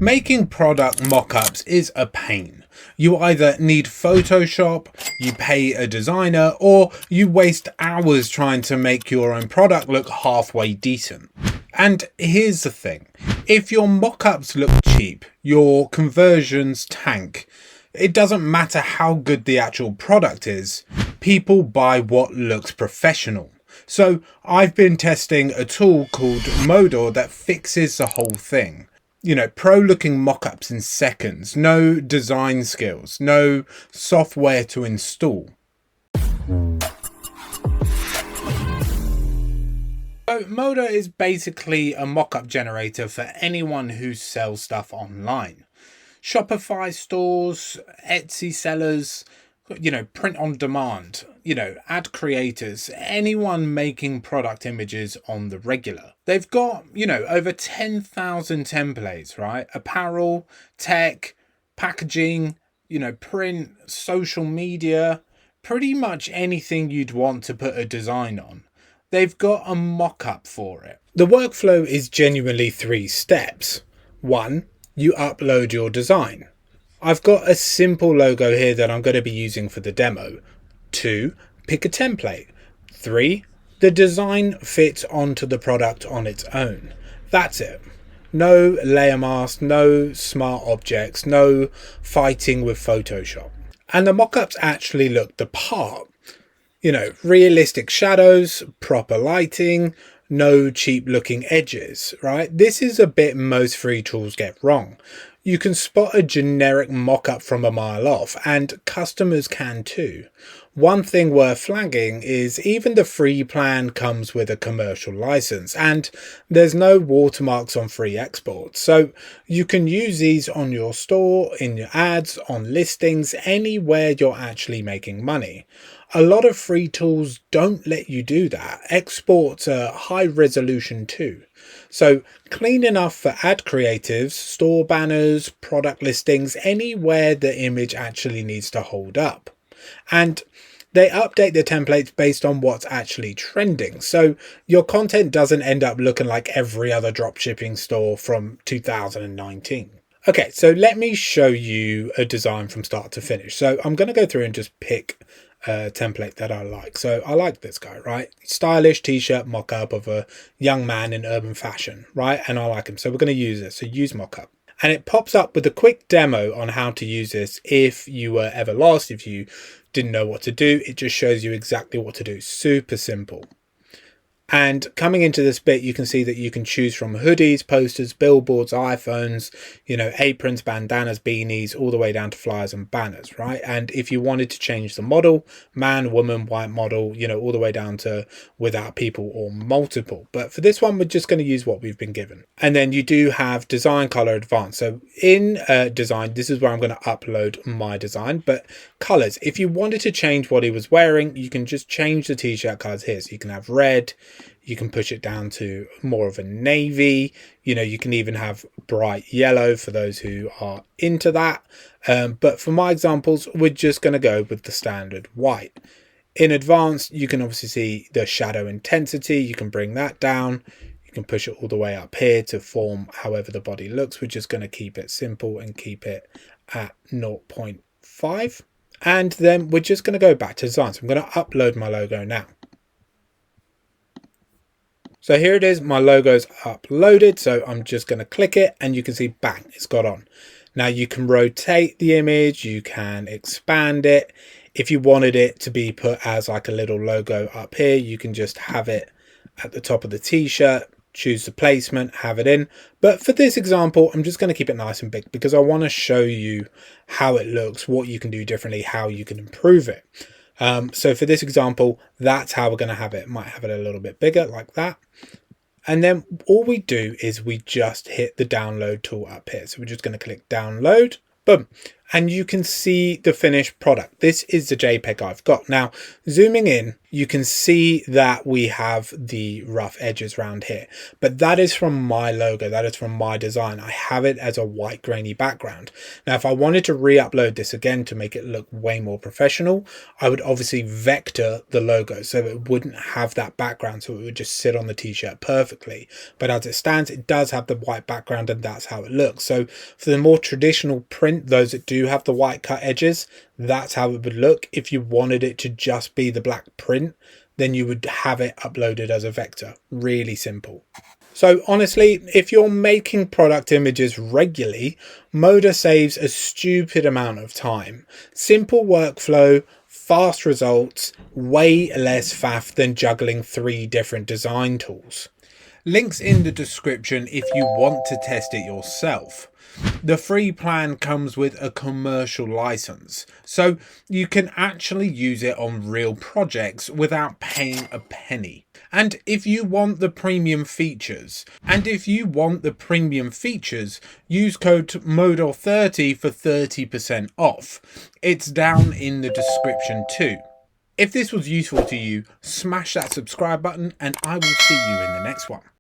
Making product mockups is a pain. You either need Photoshop, you pay a designer, or you waste hours trying to make your own product look halfway decent. And here's the thing, if your mockups look cheap, your conversions tank. It doesn't matter how good the actual product is, people buy what looks professional. So I've been testing a tool called Modor that fixes the whole thing. You know, pro looking mockups in seconds, no design skills, no software to install. So Modor is basically a mockup generator for anyone who sells stuff online. Shopify stores, Etsy sellers, print on demand, ad creators, anyone making product images on the regular. They've got, over 10,000 templates, right? Apparel, tech, packaging, print, social media, pretty much anything you'd want to put a design on. They've got a mock-up for it. The workflow is genuinely 3 steps. 1, you upload your design. I've got a simple logo here that I'm going to be using for the demo. 2, pick a template. 3, the design fits onto the product on its own. That's it. No layer mask, no smart objects, no fighting with Photoshop. And the mockups actually look the part. Realistic shadows, proper lighting, no cheap looking edges, right? This is a bit most free tools get wrong. You can spot a generic mock-up from a mile off, and customers can too. One thing worth flagging is even the free plan comes with a commercial license, and there's no watermarks on free exports. So you can use these on your store, in your ads, on listings, anywhere you're actually making money. A lot of free tools don't let you do that. Exports are high resolution too. So clean enough for ad creatives, store banners, product listings, anywhere the image actually needs to hold up. And they update the templates based on what's actually trending. So your content doesn't end up looking like every other dropshipping store from 2019. Okay, so let me show you a design from start to finish. So I'm going to go through and just pick a template that I like. So I like this guy, right? Stylish t-shirt mock-up of a young man in urban fashion, right? And I like him. So we're going to use this. So use mock-up. And it pops up with a quick demo on how to use this if you were ever lost, if you didn't know what to do. It just shows you exactly what to do. Super simple. And coming into this bit, you can see that you can choose from hoodies, posters, billboards, iPhones, aprons, bandanas, beanies, all the way down to flyers and banners, right? And if you wanted to change the model, man, woman, white model, all the way down to without people or multiple. But for this one, we're just going to use what we've been given. And then you do have design, color, advanced. So in design, this is where I'm going to upload my design. But colors, if you wanted to change what he was wearing, you can just change the t-shirt colors here. So you can have red. You can push it down to more of a navy. You can even have bright yellow for those who are into that. But for my examples, we're just going to go with the standard white. In advanced, you can obviously see the shadow intensity. You can bring that down. You can push it all the way up here to form however the body looks. We're just going to keep it simple and keep it at 0.5. And then we're just going to go back to design. So I'm going to upload my logo now. So here it is, my logo's uploaded. So I'm just going to click it and you can see, bang, it's got on. Now you can rotate the image, you can expand it. If you wanted it to be put as like a little logo up here, you can just have it at the top of the t-shirt, choose the placement, have it in. But for this example, I'm just going to keep it nice and big because I want to show you how it looks, what you can do differently, how you can improve it. So for this example, that's how we're going to have it. Might have it a little bit bigger like that. And then all we do is we just hit the download tool up here. So we're just going to click download, boom. and you can see the finished product. This is the JPEG I've got. Now, zooming in, you can see that we have the rough edges around here, but that is from my logo. That is from my design. I have it as a white grainy background. Now, if I wanted to re-upload this again to make it look way more professional, I would obviously vector the logo so it wouldn't have that background, so it would just sit on the t-shirt perfectly. But as it stands, it does have the white background, and that's how it looks. So for the more traditional print, those that do have the white cut edges, that's how it would look. If you wanted it to just be the black print, then you would have it uploaded as a vector. Really simple. So honestly, if you're making product images regularly, Modor saves a stupid amount of time. Simple workflow, fast results, way less faff than juggling 3 different design tools. Links in the description if you want to test it yourself. The free plan comes with a commercial license, so you can actually use it on real projects without paying a penny. And if you want the premium features, use code MODOR30 for 30% off. It's down in the description too. If this was useful to you, smash that subscribe button, and I will see you in the next one.